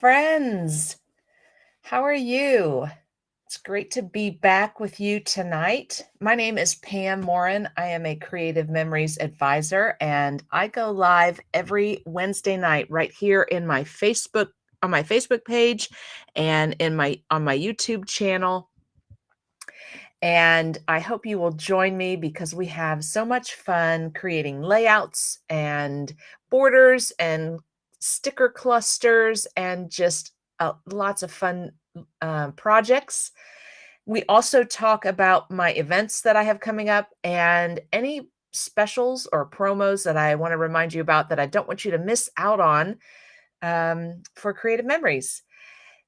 Friends, how are you? It's great to be back with you tonight. My name is Pam Morin. I am a Creative Memories advisor, and I go live every Wednesday night right here in my Facebook on my Facebook page and on my YouTube channel. And I hope you will join me because we have so much fun creating layouts and borders and sticker clusters and just lots of fun projects. We also talk about my events that I have coming up and any specials or promos that I want to remind you about that I don't want you to miss out on for Creative Memories.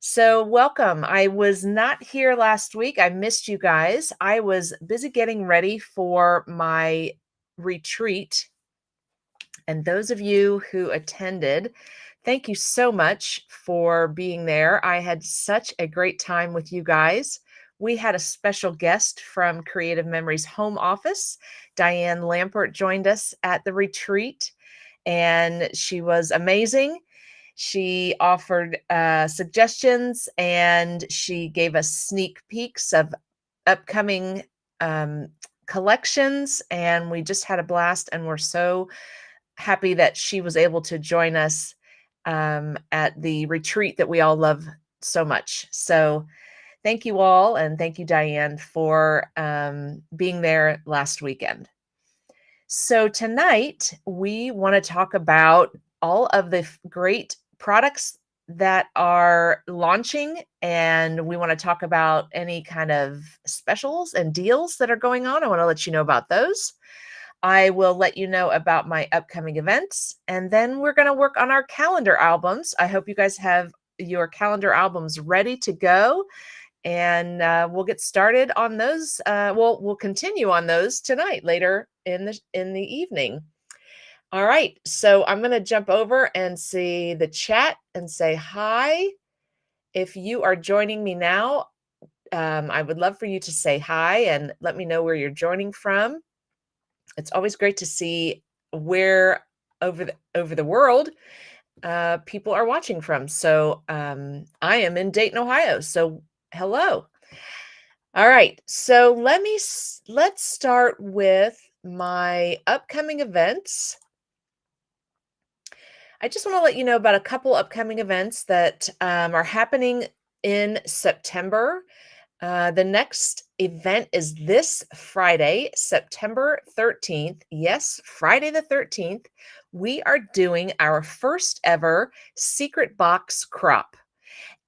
So, welcome. I was not here last week. I missed you guys. I was busy getting ready for my retreat. And those of you who attended, thank you so much for being there. I had such a great time with you guys. We had a special guest from Creative Memories home office. Diane Lampert joined us at the retreat, and she was amazing. She offered suggestions and she gave us sneak peeks of upcoming collections. And we just had a blast. And we're so happy that she was able to join us at the retreat that we all love so much. So thank you all. And thank you, Diane, for being there last weekend. So tonight we want to talk about all of the great products that are launching, and we want to talk about any kind of specials and deals that are going on. I want to let you know about those. I will let you know about my upcoming events, and then we're going to work on our calendar albums. I hope you guys have your calendar albums ready to go, and we'll get started on those. We'll continue on those tonight, later in the evening. All right, so I'm going to jump over and see the chat and say hi. If you are joining me now, I would love for you to say hi and let me know where you're joining from. It's always great to see where over the world people are watching from. So I am in Dayton, Ohio. So hello. All right, so let's start with my upcoming events. I just want to let you know about a couple upcoming events that are happening in September. The next event is this Friday, September 13th. Yes, Friday the 13th. We are doing our first ever secret box crop.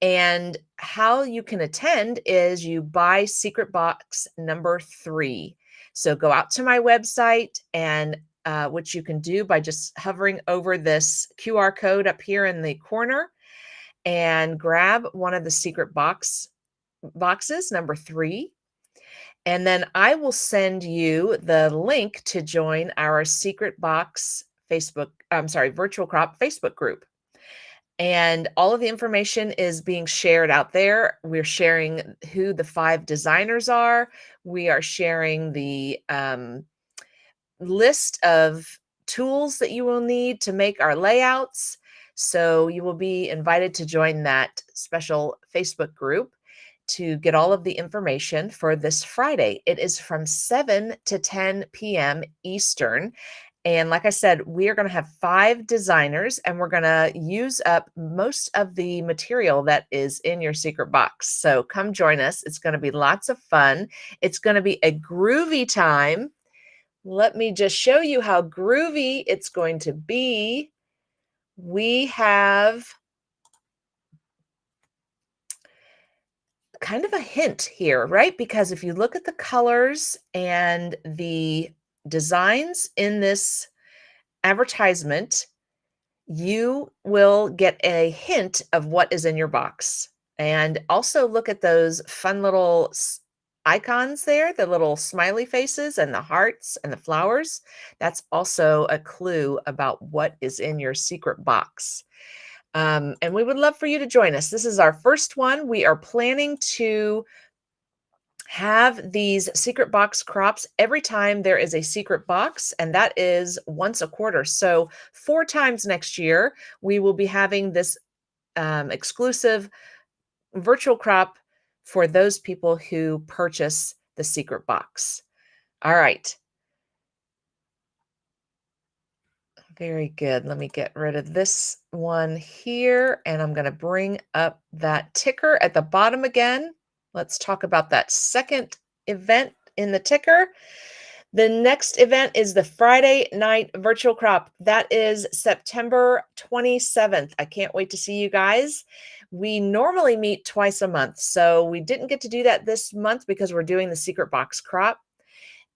And how you can attend is you buy secret box number 3. So go out to my website, and which you can do by just hovering over this QR code up here in the corner, and grab one of the secret boxes, number 3. And then I will send you the link to join our secret box virtual crop Facebook group. And all of the information is being shared out there. We're sharing who the 5 designers are. We are sharing the list of tools that you will need to make our layouts. So you will be invited to join that special Facebook group to get all of the information for this Friday. It is from 7 to 10 p.m. Eastern. And like I said, we are going to have 5 designers, and we're going to use up most of the material that is in your secret box. So come join us. It's going to be lots of fun. It's going to be a groovy time. Let me just show you how groovy it's going to be. We have kind of a hint here, right? Because if you look at the colors and the designs in this advertisement, you will get a hint of what is in your box. And also look at those fun little icons there, the little smiley faces and the hearts and the flowers. That's also a clue about what is in your secret box. And we would love for you to join us. This is our first one. We are planning to have these secret box crops every time there is a secret box, and that is once a quarter. So 4 times next year, we will be having this exclusive virtual crop for those people who purchase the secret box. All right. Very good. Let me get rid of this one here, and I'm going to bring up that ticker at the bottom again. Let's talk about that second event in the ticker. The next event is the Friday night virtual crop. That is September 27th. I can't wait to see you guys. We normally meet twice a month, so we didn't get to do that this month because we're doing the secret box crop.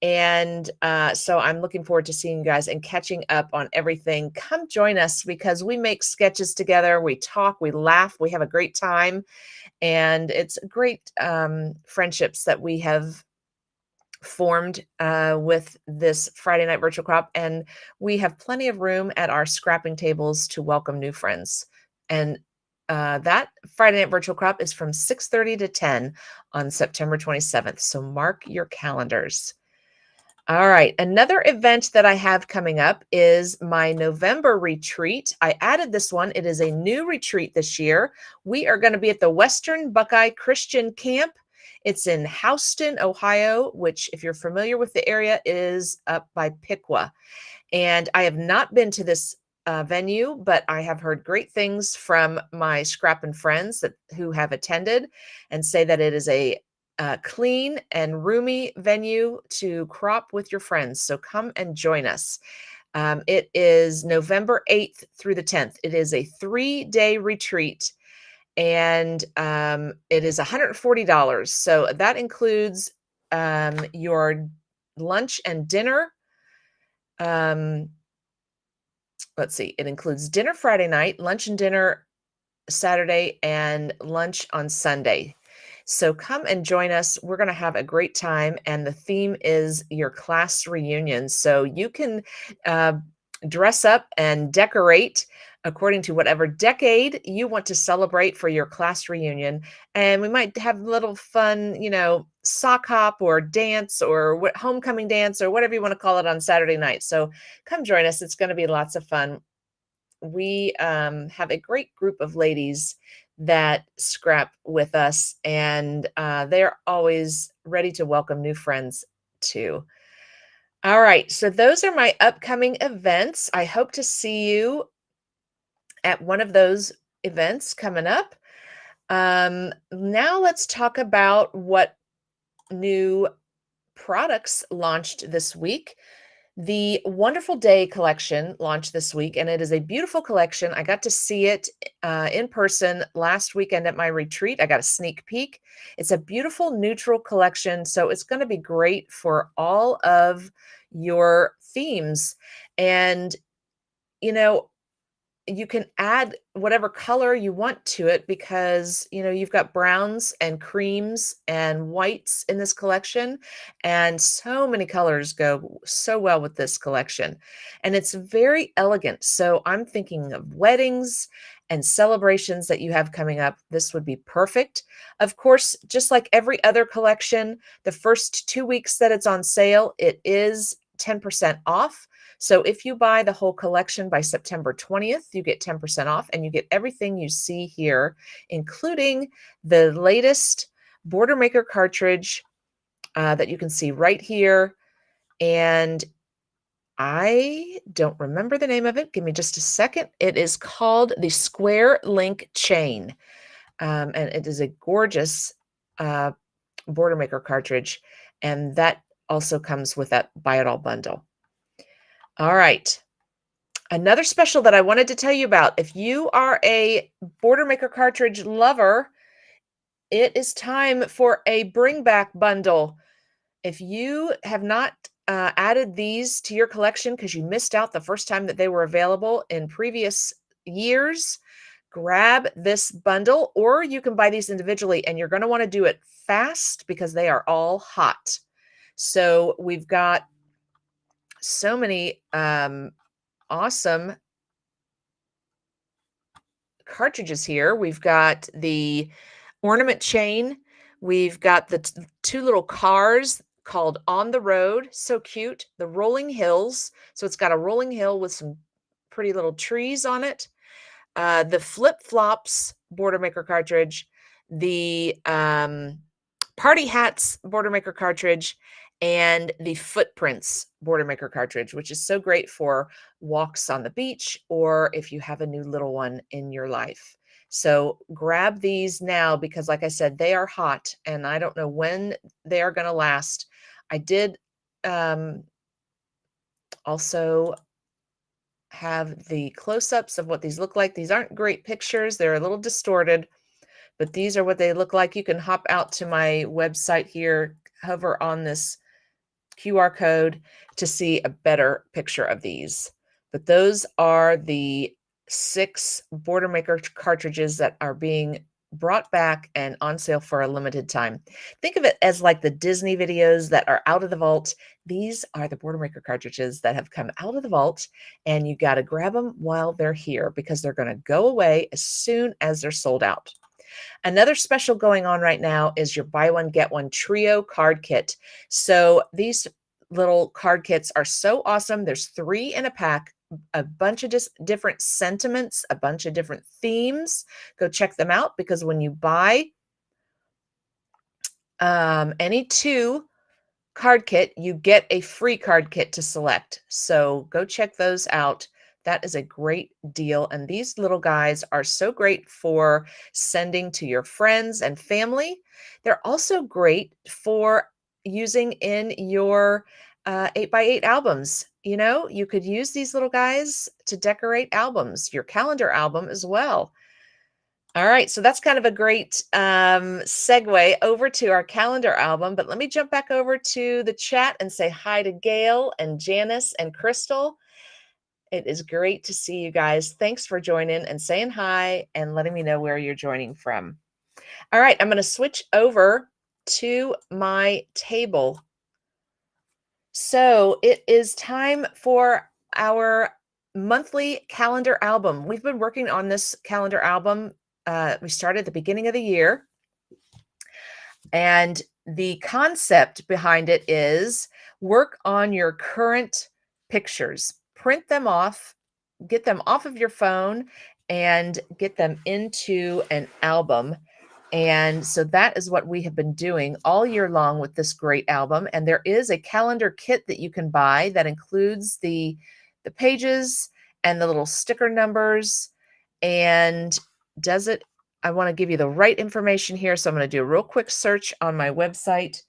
And so I'm looking forward to seeing you guys and catching up on everything. Come join us because we make sketches together. We talk, we laugh, we have a great time. And it's great friendships that we have formed with this Friday night virtual crop. And we have plenty of room at our scrapping tables to welcome new friends. And that Friday night virtual crop is from 6:30 to 10 on September 27th. So mark your calendars. All right. Another event that I have coming up is my November retreat. I added this one. It is a new retreat this year. We are going to be at the Western Buckeye Christian Camp. It's in Houston, Ohio, which, if you're familiar with the area, is up by Piqua. And I have not been to this venue, but I have heard great things from my scrapping friends who have attended and say that it is a clean and roomy venue to crop with your friends. So come and join us. It is November 8th through the 10th. It is a 3-day retreat, and it is $140. So that includes your lunch and dinner. Let's see, it includes dinner Friday night, lunch and dinner Saturday, and lunch on Sunday. So come and join us. We're going to have a great time. And the theme is your class reunion. So you can dress up and decorate according to whatever decade you want to celebrate for your class reunion. And we might have a little fun, sock hop or dance or homecoming dance or whatever you want to call it on Saturday night. So come join us. It's going to be lots of fun. We have a great group of ladies that scrap with us, and they're always ready to welcome new friends too. All right, so those are my upcoming events. I hope to see you at one of those events coming up. Now let's talk about what new products launched this week. The Wonderful Day collection launched this week, and it is a beautiful collection. I got to see it in person last weekend at my retreat. I got a sneak peek. It's a beautiful neutral collection, so it's going to be great for all of your themes. And, you can add whatever color you want to it because, you've got browns and creams and whites in this collection, and so many colors go so well with this collection. And it's very elegant. So I'm thinking of weddings and celebrations that you have coming up. This would be perfect. Of course, just like every other collection, the first 2 weeks that it's on sale, it is 10% off. So if you buy the whole collection by September 20th, you get 10% off, and you get everything you see here, including the latest Border Maker cartridge that you can see right here. And I don't remember the name of it. Give me just a second. It is called the Square Link Chain. And it is a gorgeous Border Maker cartridge. And that also comes with that Buy It All bundle. All right. Another special that I wanted to tell you about. If you are a Border Maker cartridge lover, it is time for a bring back bundle. If you have not added these to your collection because you missed out the first time that they were available in previous years, grab this bundle, or you can buy these individually, and you're going to want to do it fast because they are all hot. So we've got so many awesome cartridges here. We've got the ornament chain. We've got the two little cars called On the Road. So cute. The rolling hills. So it's got a rolling hill with some pretty little trees on it. the Flip Flops Border Maker cartridge, the Party Hats Border Maker cartridge, and the Footprints Border Maker cartridge, which is so great for walks on the beach or if you have a new little one in your life. So grab these now because, like I said, they are hot and I don't know when they are going to last. I did also have the close-ups of what these look like. These aren't great pictures. They're a little distorted, but these are what they look like. You can hop out to my website here, hover on this QR code to see a better picture of these. But those are the 6 Border Maker cartridges that are being brought back and on sale for a limited time. Think of it as like the Disney videos that are out of the vault. These are the Border Maker cartridges that have come out of the vault, and you got to grab them while they're here because they're going to go away as soon as they're sold out. Another special going on right now is your buy one, get one trio card kit. So these little card kits are so awesome. There's 3 in a pack, a bunch of just different sentiments, a bunch of different themes. Go check them out because when you buy any 2 card kit, you get a free card kit to select. So go check those out. That is a great deal. And these little guys are so great for sending to your friends and family. They're also great for using in your 8x8 albums. You know, you could use these little guys to decorate albums, your calendar album as well. All right, so that's kind of a great segue over to our calendar album, but let me jump back over to the chat and say hi to Gail and Janice and Crystal. It is great to see you guys. Thanks for joining and saying hi and letting me know where you're joining from. All right, I'm going to switch over to my table. So it is time for our monthly calendar album. We've been working on this calendar album. We started at the beginning of the year. And the concept behind it is work on your current pictures, print them off, get them off of your phone, and get them into an album. And so that is what we have been doing all year long with this great album. And there is a calendar kit that you can buy that includes the pages and the little sticker numbers and does it. I want to give you the right information here. So I'm going to do a real quick search on my website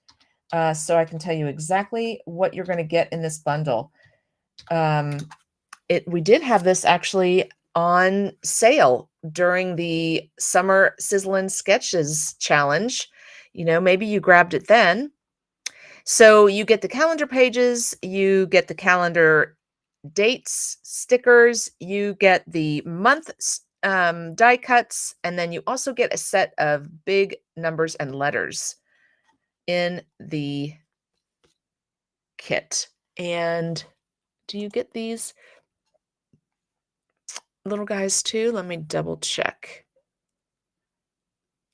so I can tell you exactly what you're going to get in this bundle. We did have this actually on sale during the Summer Sizzlin' Sketches Challenge. You know, maybe you grabbed it then. So you get the calendar pages, you get the calendar dates, stickers, you get the month die cuts, and then you also get a set of big numbers and letters in the kit. And do you get these little guys too? Let me double check.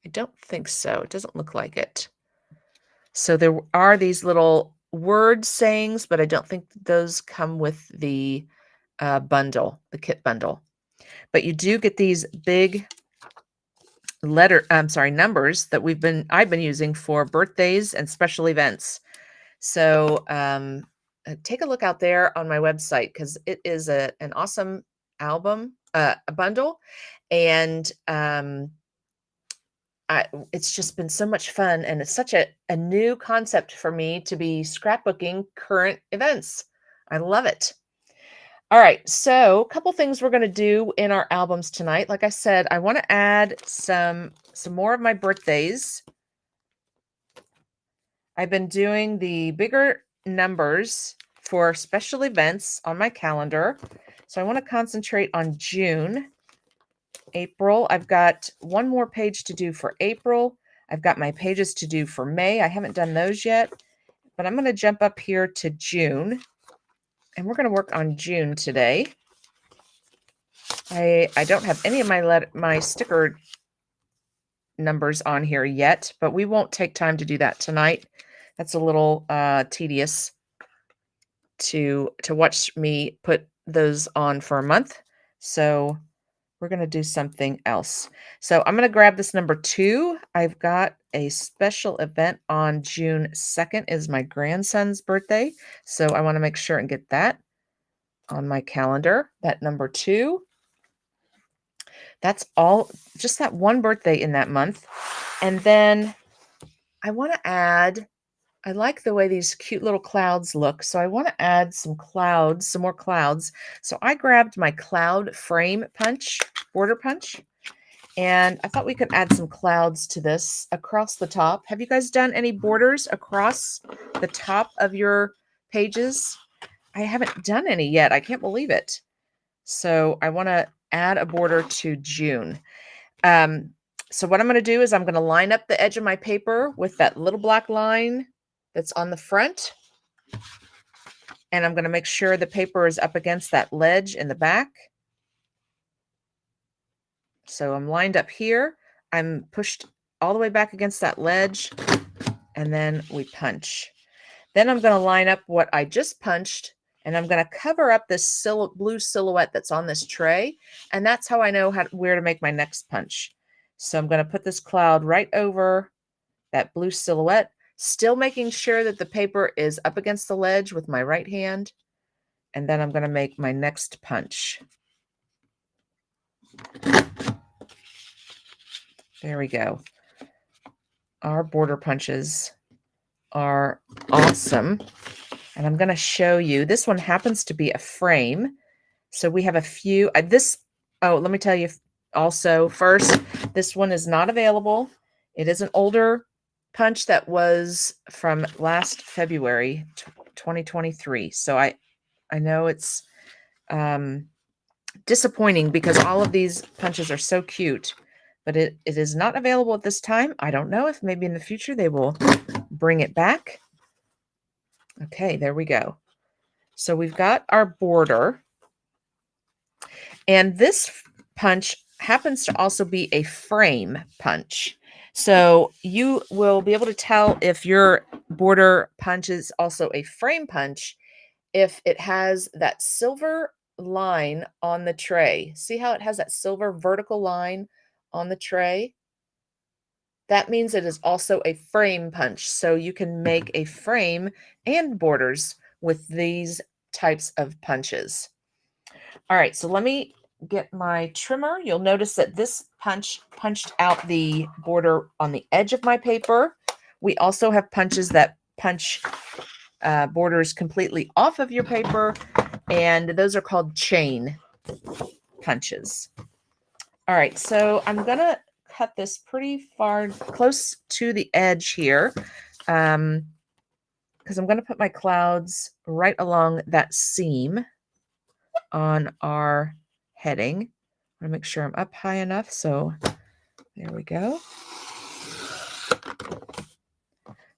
I don't think so. It doesn't look like it. So there are these little word sayings, but I don't think those come with the bundle, the kit bundle. But you do get these big numbers that I've been using for birthdays and special events. So take a look out there on my website because it is an awesome album, a bundle, and it's just been so much fun, and it's such a new concept for me to be scrapbooking current events. I love it. All right, so a couple things we're going to do in our albums tonight. Like I said, I want to add some more of my birthdays. I've been doing the bigger numbers for special events on my calendar. So I want to concentrate on June. April, I've got one more page to do for April. I've got my pages to do for May. I haven't done those yet, but I'm going to jump up here to June, and we're going to work on June today. I don't have any of my sticker numbers on here yet, but we won't take time to do that tonight. That's a little tedious to watch me put those on for a month. So we're going to do something else. So I'm going to grab this number 2. I've got a special event on June 2nd is my grandson's birthday. So I want to make sure and get that on my calendar, that number 2. That's all, just that one birthday in that month. And then I want to add, I like the way these cute little clouds look. So I want to add some clouds, some more clouds. So I grabbed my cloud frame punch, border punch, and I thought we could add some clouds to this across the top. Have you guys done any borders across the top of your pages? I haven't done any yet. I can't believe it. So I want to add a border to June. So what I'm going to do is I'm going to line up the edge of my paper with that little black line that's on the front. And I'm going to make sure the paper is up against that ledge in the back. So I'm lined up here. I'm pushed all the way back against that ledge. And then we punch. Then I'm going to line up what I just punched. And I'm going to cover up this blue silhouette that's on this tray. And that's how I know where to make my next punch. So I'm going to put this cloud right over that blue silhouette, still making sure that the paper is up against the ledge with my right hand. And then I'm going to make my next punch. There we go. Our border punches are awesome. And I'm going to show you, this one happens to be a frame. So we have a few, let me tell you also first, this one is not available. It is an older punch that was from last February, 2023. So I know it's disappointing because all of these punches are so cute, but it is not available at this time. I don't know if maybe in the future they will bring it back. Okay, there we go. So we've got our border. And this punch happens to also be a frame punch. So you will be able to tell if your border punch is also a frame punch if it has that silver line on the tray. See how it has that silver vertical line on the tray? That means it is also a frame punch. So you can make a frame and borders with these types of punches. All right, so let me get my trimmer. You'll notice that this punch punched out the border on the edge of my paper. We also have punches that punch borders completely off of your paper, and those are called chain punches. All right, so I'm going to cut this pretty far, close to the edge here, because I'm going to put my clouds right along that seam on our heading. I want to make sure I'm up high enough. So there we go.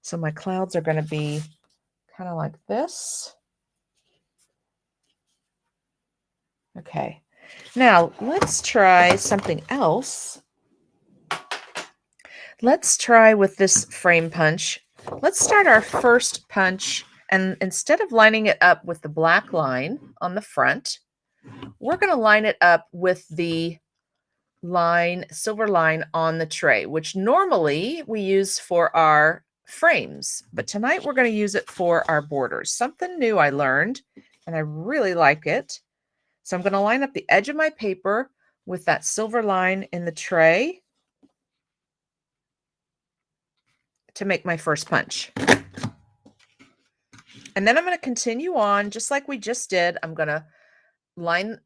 So my clouds are going to be kind of like this. Okay. Now let's try something else. Let's try with this frame punch. Let's start our first punch, and instead of lining it up with the black line on the front, we're going to line it up with the silver line on the tray, which normally we use for our frames, but tonight we're going to use it for our borders. Something new I learned, and I really like it. So I'm going to line up the edge of my paper with that silver line in the tray to make my first punch. And then I'm going to continue on just like we just did. I'm going to line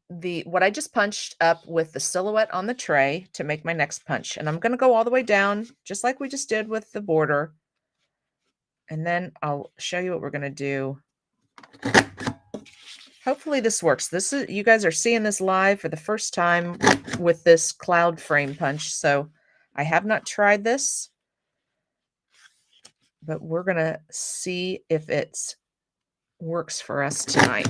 what I just punched up with the silhouette on the tray to make my next punch. And I'm going to go all the way down just like we just did with the border. And then I'll show you what we're going to do. Hopefully this works. You guys are seeing this live for the first time with this cloud frame punch. So I have not tried this, but we're going to see if it works for us tonight.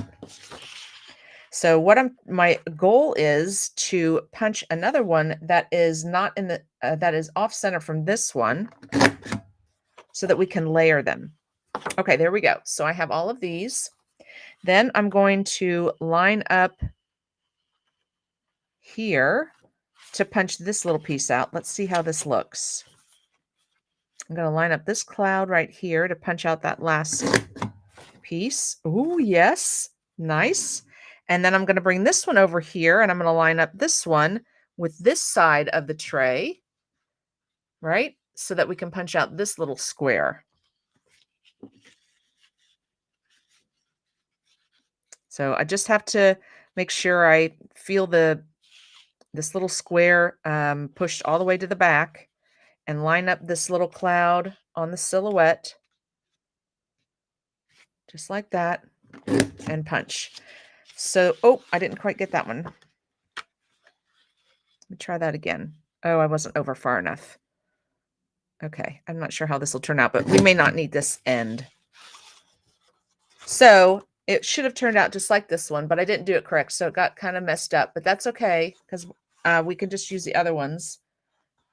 So my goal is to punch another one that is not in the that is off center from this one, so that we can layer them. Okay, there we go. So I have all of these. Then I'm going to line up here to punch this little piece out. Let's see how this looks. I'm going to line up this cloud right here to punch out that last piece. Oh, yes. Nice. And then I'm going to bring this one over here and I'm going to line up this one with this side of the tray, right? So that we can punch out this little square. So I just have to make sure I feel this little square pushed all the way to the back and line up this little cloud on the silhouette, just like that, and punch. So, oh, I didn't quite get that one. Let me try that again. Oh, I wasn't over far enough. Okay, I'm not sure how this will turn out, but we may not need this end. So it should have turned out just like this one, but I didn't do it correct, so it got kind of messed up, but that's okay, because we can just use the other ones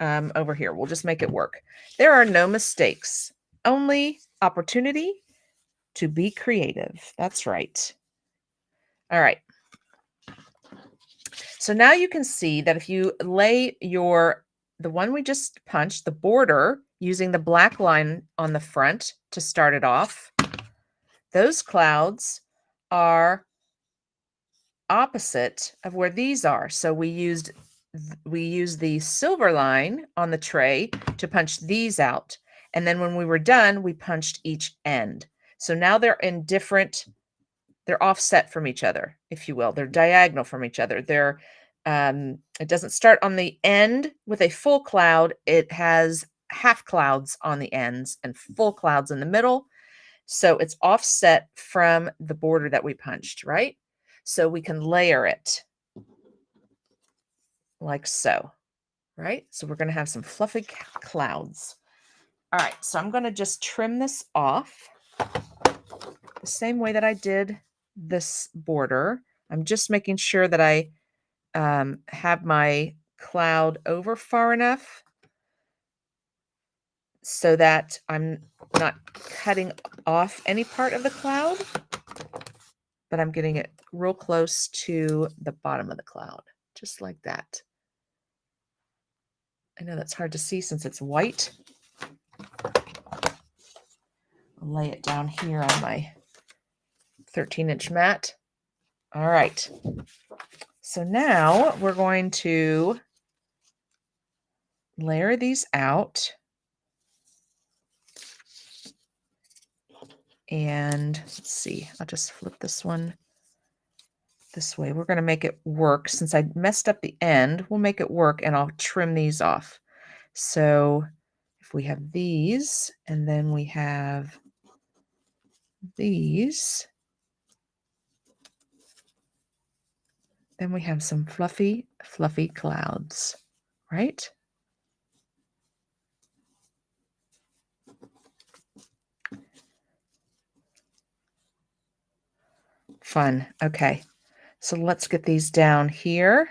over here. We'll just make it work. There are no mistakes, only opportunity to be creative. That's right. All right. So now you can see that if you lay the one we just punched, the border, using the black line on the front to start it off, those clouds are opposite of where these are. So we used the silver line on the tray to punch these out. And then when we were done, we punched each end. So now they're offset from each other, if you will. They're diagonal from each other. It doesn't start on the end with a full cloud. It has half clouds on the ends and full clouds in the middle. So it's offset from the border that we punched, right? So we can layer it like so, right? So we're going to have some fluffy clouds. All right, so I'm going to just trim this off the same way that I did this border. I'm just making sure that I have my cloud over far enough so that I'm not cutting off any part of the cloud, but I'm getting it real close to the bottom of the cloud, just like that. I know that's hard to see since it's white. I'll lay it down here on my 13-inch mat. All right. So now we're going to layer these out. And let's see, I'll just flip this one this way. We're going to make it work. Since I messed up the end, we'll make it work and I'll trim these off. So if we have these and then we have these, then we have some fluffy, fluffy clouds, right? Fun. Okay. So let's get these down here.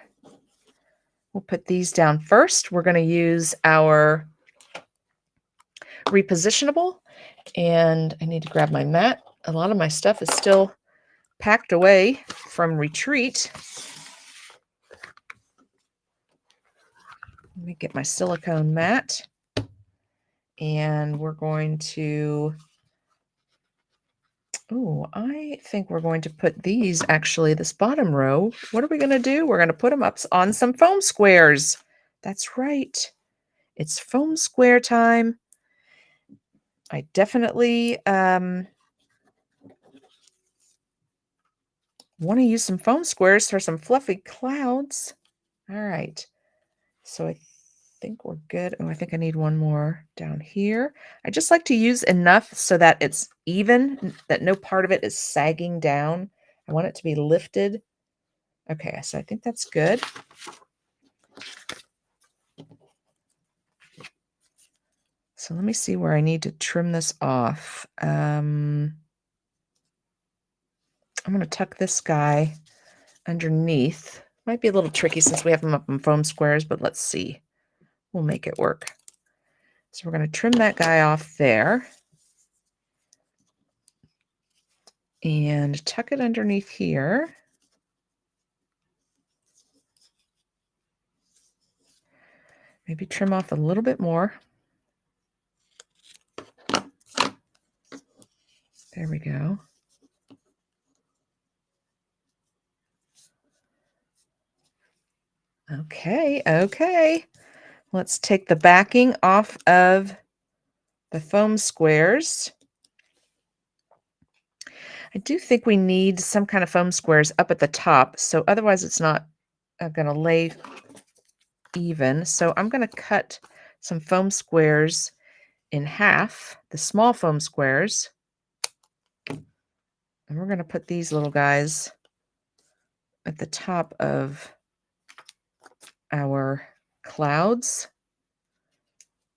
We'll put these down first. We're going to use our repositionable, and I need to grab my mat. A lot of my stuff is still packed away from retreat. Let me get my silicone mat, and we're going to, I think we're going to put these, actually, this bottom row. What are we going to do? We're going to put them up on some foam squares. That's right. It's foam square time. I definitely want to use some foam squares for some fluffy clouds. All right. So I think we're good. Oh, I think I need one more down here. I just like to use enough so that it's even, that no part of it is sagging down. I want it to be lifted. Okay, so I think that's good. So let me see where I need to trim this off. I'm going to tuck this guy underneath. Might be a little tricky since we have them up in foam squares, but let's see. We'll make it work. So we're going to trim that guy off there and tuck it underneath here. Maybe trim off a little bit more. There we go. Okay. Let's take the backing off of the foam squares. I do think we need some kind of foam squares up at the top, so otherwise it's not going to lay even. So I'm going to cut some foam squares in half, the small foam squares. And we're going to put these little guys at the top of our clouds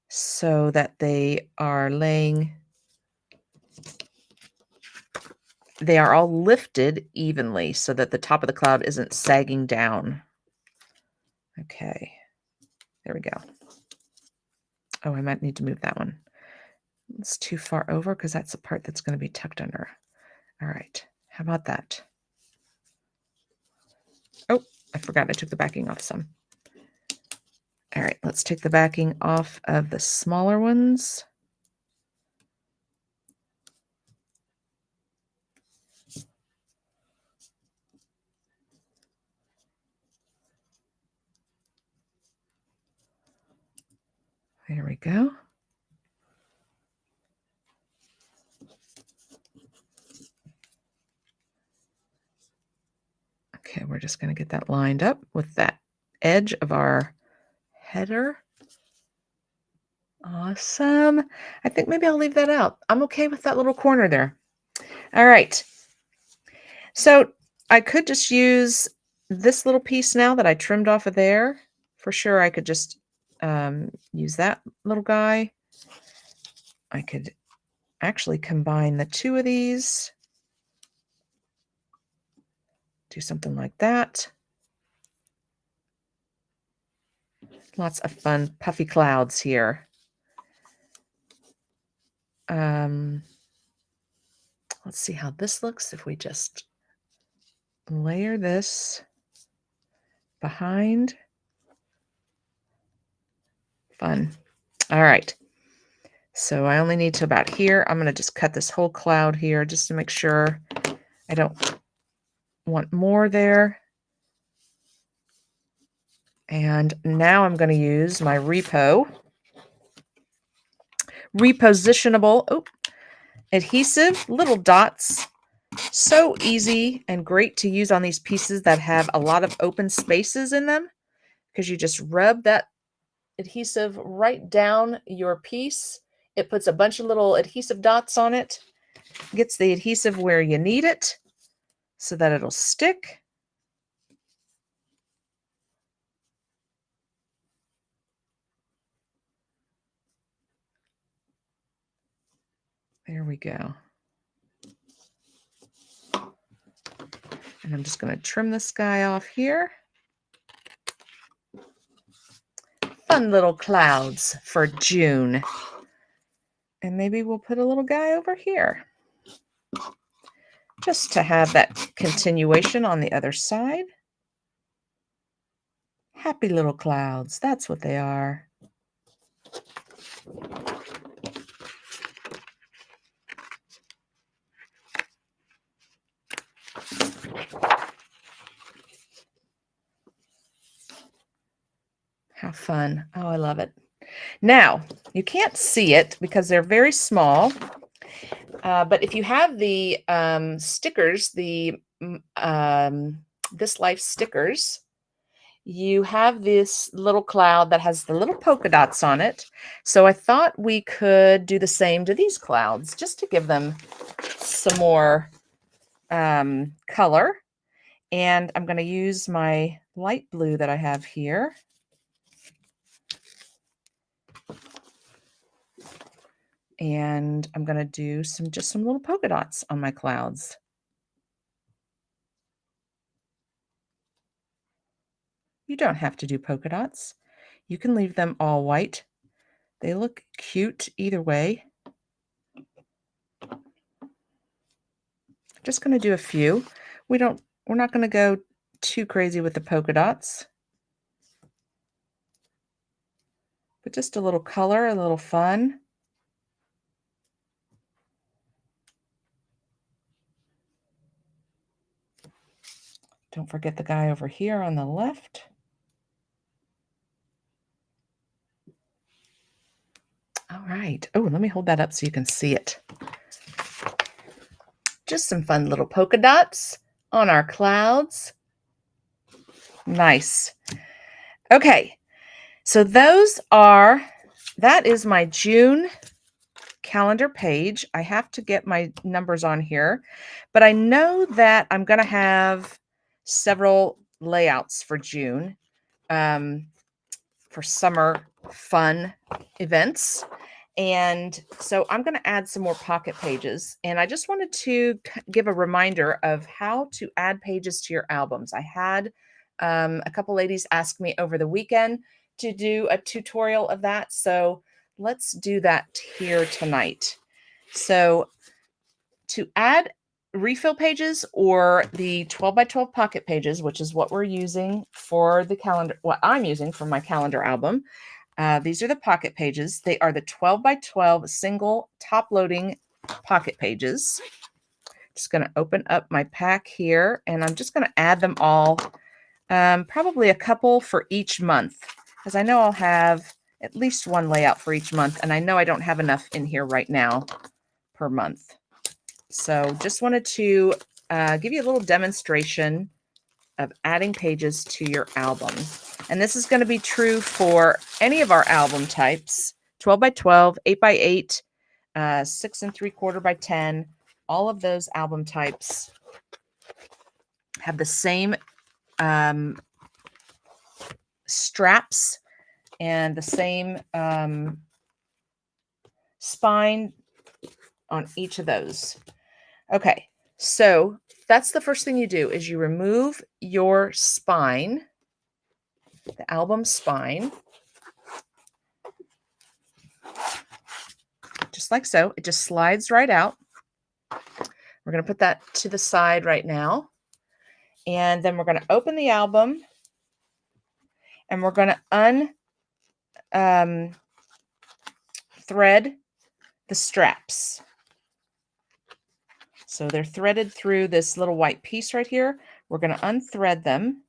so that they are all lifted evenly so that the top of the cloud isn't sagging down. Okay, there we go. Oh, I might need to move that one. It's too far over because that's the part that's going to be tucked under. All right, how about that? Oh, I forgot I took the backing off some. All right, let's take the backing off of the smaller ones. There we go. Okay, we're just going to get that lined up with that edge of our header. Awesome. I think maybe I'll leave that out. I'm okay with that little corner there. All right. So I could just use this little piece now that I trimmed off of there. For sure, I could just use that little guy. I could actually combine the two of these. Do something like that. Lots of fun puffy clouds here. Let's see how this looks if we just layer this behind. Fun. All right. So I only need to about here. I'm going to just cut this whole cloud here just to make sure I don't want more there. And now I'm going to use my repositionable adhesive little dots. So easy and great to use on these pieces that have a lot of open spaces in them, because you just rub that adhesive right down your piece. It puts a bunch of little adhesive dots on it, gets the adhesive where you need it so that it'll stick. There we go. And I'm just going to trim this guy off here. Fun little clouds for June. And maybe we'll put a little guy over here, just to have that continuation on the other side. Happy little clouds, that's what they are. How fun. Oh, I love it. Now, you can't see it because they're very small, but if you have the stickers, the This Life stickers, you have this little cloud that has the little polka dots on it. So I thought we could do the same to these clouds just to give them some more color. And I'm going to use my light blue that I have here. And I'm going to do just some little polka dots on my clouds. You don't have to do polka dots. You can leave them all white. They look cute either way. Just going to do a few. We're not going to go too crazy with the polka dots. but just a little color, a little fun. Don't forget the guy over here on the left. All right. Oh, let me hold that up so you can see it. Just some fun little polka dots on our clouds. Nice. Okay. So that is my June calendar page. I have to get my numbers on here, but I know that I'm going to have several layouts for June for summer fun events. And so I'm going to add some more pocket pages. And I just wanted to give a reminder of how to add pages to your albums. I had a couple ladies ask me over the weekend to do a tutorial of that. So let's do that here tonight. So to add refill pages or the 12 by 12 pocket pages, which is what we're using for the calendar, what I'm using for my calendar album. These are the pocket pages. They are the 12 by 12 single top loading pocket pages. Just going to open up my pack here and I'm just going to add them all, probably a couple for each month, because I know I'll have at least one layout for each month. And I know I don't have enough in here right now per month. So just wanted to give you a little demonstration of adding pages to your album. And this is going to be true for any of our album types, 12 by 12, 8 by 8, 6 3/4 by 10. All of those album types have the same straps and the same spine on each of those. Okay, so that's the first thing you do is you remove your spine, the album spine, just like so. It just slides right out. We're going to put that to the side right now. And then we're going to open the album and we're going to thread the straps. So they're threaded through this little white piece right here. We're going to unthread them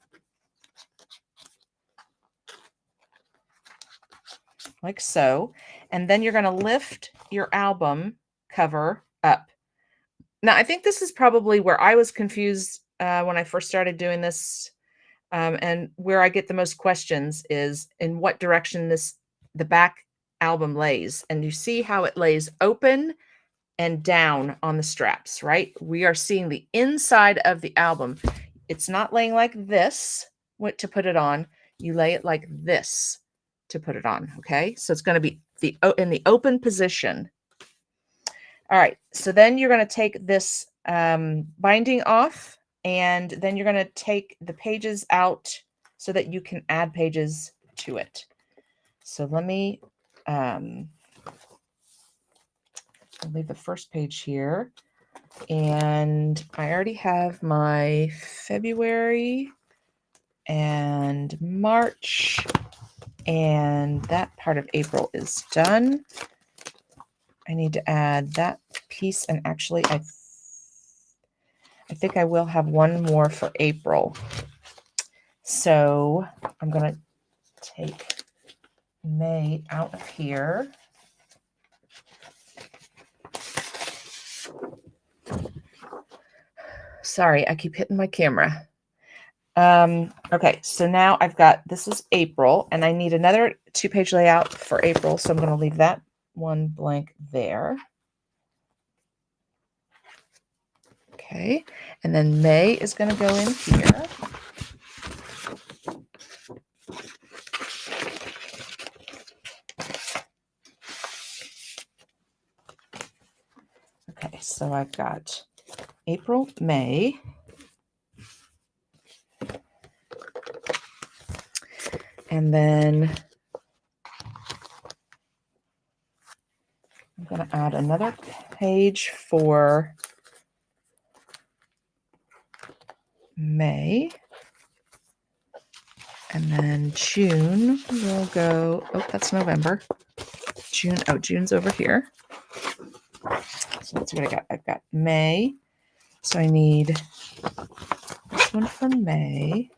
like so. And then you're going to lift your album cover up. Now, I think this is probably where I was confused when I first started doing this, and where I get the most questions is in what direction the back album lays. And you see how it lays open and down on the straps, right? We are seeing the inside of the album. It's not laying like this to put it on. You lay it like this to put it on, okay? So it's going to be in the open position. All right, so then you're going to take this binding off, and then you're going to take the pages out so that you can add pages to it. So let me I'll leave the first page here. And I already have my February and March, and that part of April is done. I need to add that piece, and actually I think I will have one more for April. So I'm going to take May out of here. Sorry, I keep hitting my camera. Okay, so now this is April, and I need another 2-page layout for April, so I'm going to leave that one blank there. Okay, and then May is going to go in here. Okay, so I've got April, May. And then I'm going to add another page for May. And then June will go, oh, that's November. June, oh, June's over here. So let's see what I got. I've got May. So I need this one for May.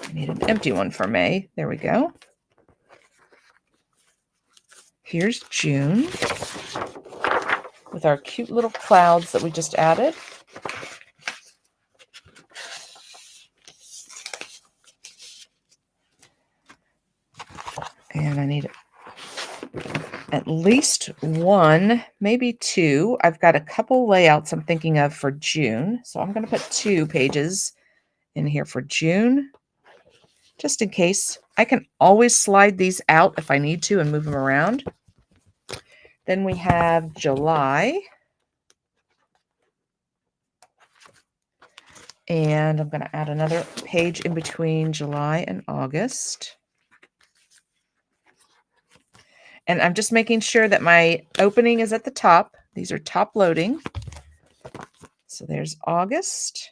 I need an empty one for May. There we go. Here's June with our cute little clouds that we just added. And I need at least one, maybe two. I've got a couple layouts I'm thinking of for June. So I'm going to put 2 pages in here for June, just in case. I can always slide these out if I need to and move them around. Then we have July. And I'm going to add another page in between July and August. And I'm just making sure that my opening is at the top. These are top loading. So there's August.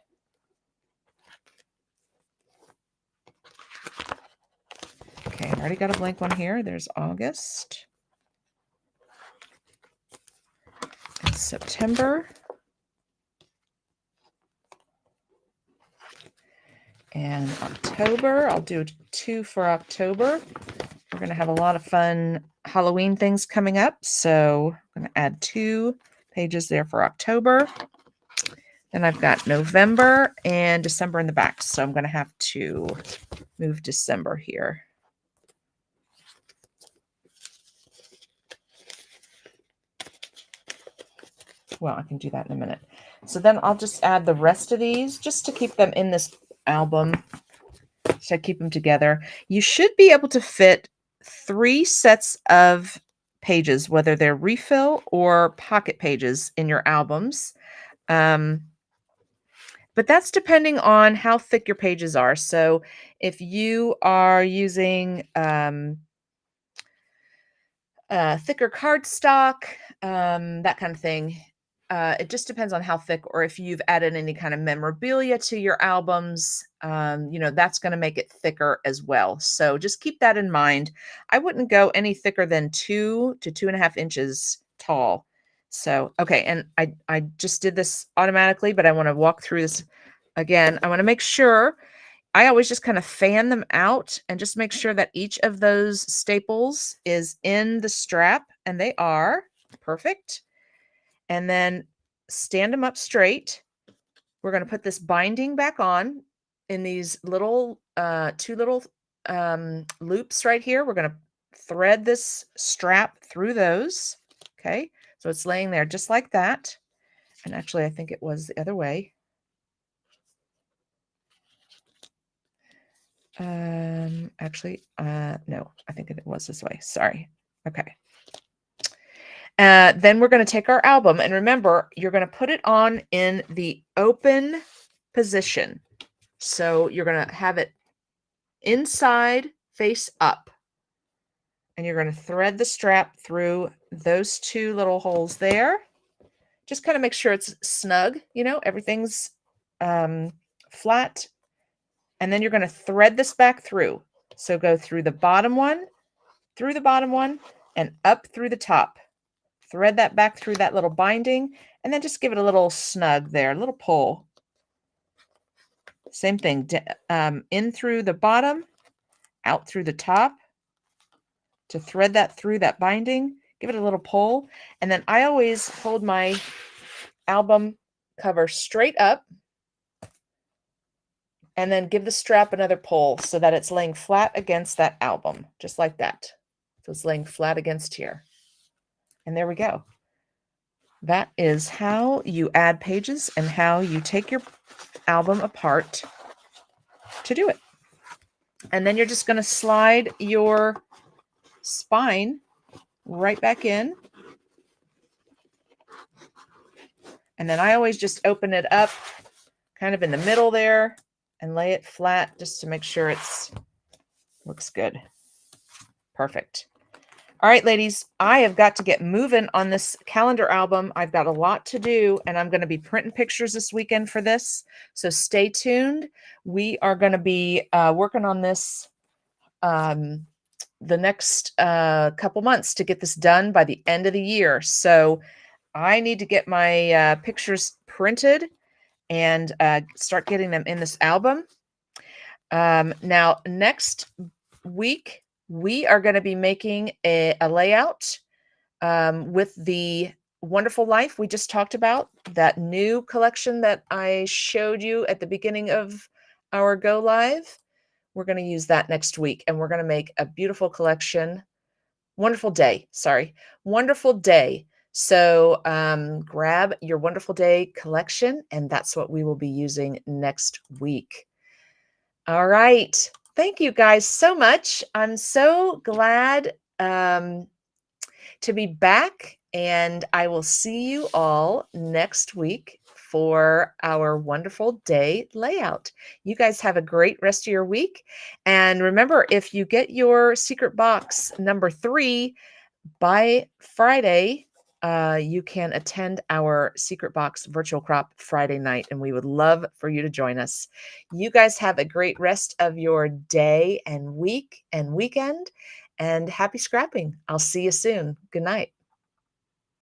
Okay, I already got a blank one here. There's August. And September. And October. I'll do 2 for October. We're going to have a lot of fun Halloween things coming up. So I'm going to add 2 pages there for October. Then I've got November and December in the back. So I'm going to have to move December here. Well, I can do that in a minute. So then I'll just add the rest of these just to keep them in this album. So I keep them together. You should be able to fit 3 sets of pages, whether they're refill or pocket pages in your albums. But that's depending on how thick your pages are. So if you are using thicker cardstock, that kind of thing, it just depends on how thick, or if you've added any kind of memorabilia to your albums, that's going to make it thicker as well. So just keep that in mind. I wouldn't go any thicker than 2 to 2.5 inches tall. So, okay. And I just did this automatically, but I want to walk through this again. I want to make sure I always just kind of fan them out and just make sure that each of those staples is in the strap, and they are perfect. And then stand them up straight. We're going to put this binding back on in these little 2 little loops right here. We're going to thread this strap through those. Okay, so it's laying there just like that. And actually, I think it was the other way. No, I think it was this way. Sorry. Okay. Then we're going to take our album, and remember, you're going to put it on in the open position. So you're going to have it inside, face up, and you're going to thread the strap through those 2 little holes there. Just kind of make sure it's snug, everything's flat. And then you're going to thread this back through. So go through the bottom one, and up through the top. Thread that back through that little binding, and then just give it a little snug there, a little pull. Same thing, in through the bottom, out through the top, to thread that through that binding, give it a little pull. And then I always hold my album cover straight up and then give the strap another pull so that it's laying flat against that album, just like that. So it's laying flat against here. And there we go. That is how you add pages and how you take your album apart to do it. And then you're just going to slide your spine right back in. And then I always just open it up kind of in the middle there and lay it flat just to make sure it's looks good. Perfect. All right, ladies, I have got to get moving on this calendar album. I've got a lot to do, and I'm going to be printing pictures this weekend for this. So stay tuned. We are going to be working on this the next couple months to get this done by the end of the year. So I need to get my pictures printed and start getting them in this album. Now, next week, we are going to be making a layout with the Wonderful Life we just talked about, that new collection that I showed you at the beginning of our go live. We're going to use that next week, and we're going to make a beautiful collection. Wonderful Day, sorry. Wonderful Day. So grab your Wonderful Day collection, and that's what we will be using next week. All right. Thank you guys so much. I'm so glad to be back, and I will see you all next week for our Wonderful Day layout. You guys have a great rest of your week. And remember, if you get your secret box number 3 by Friday, you can attend our Secret Box Virtual Crop Friday night, and we would love for you to join us. You guys have a great rest of your day and week and weekend, and happy scrapping. I'll see you soon. Good night.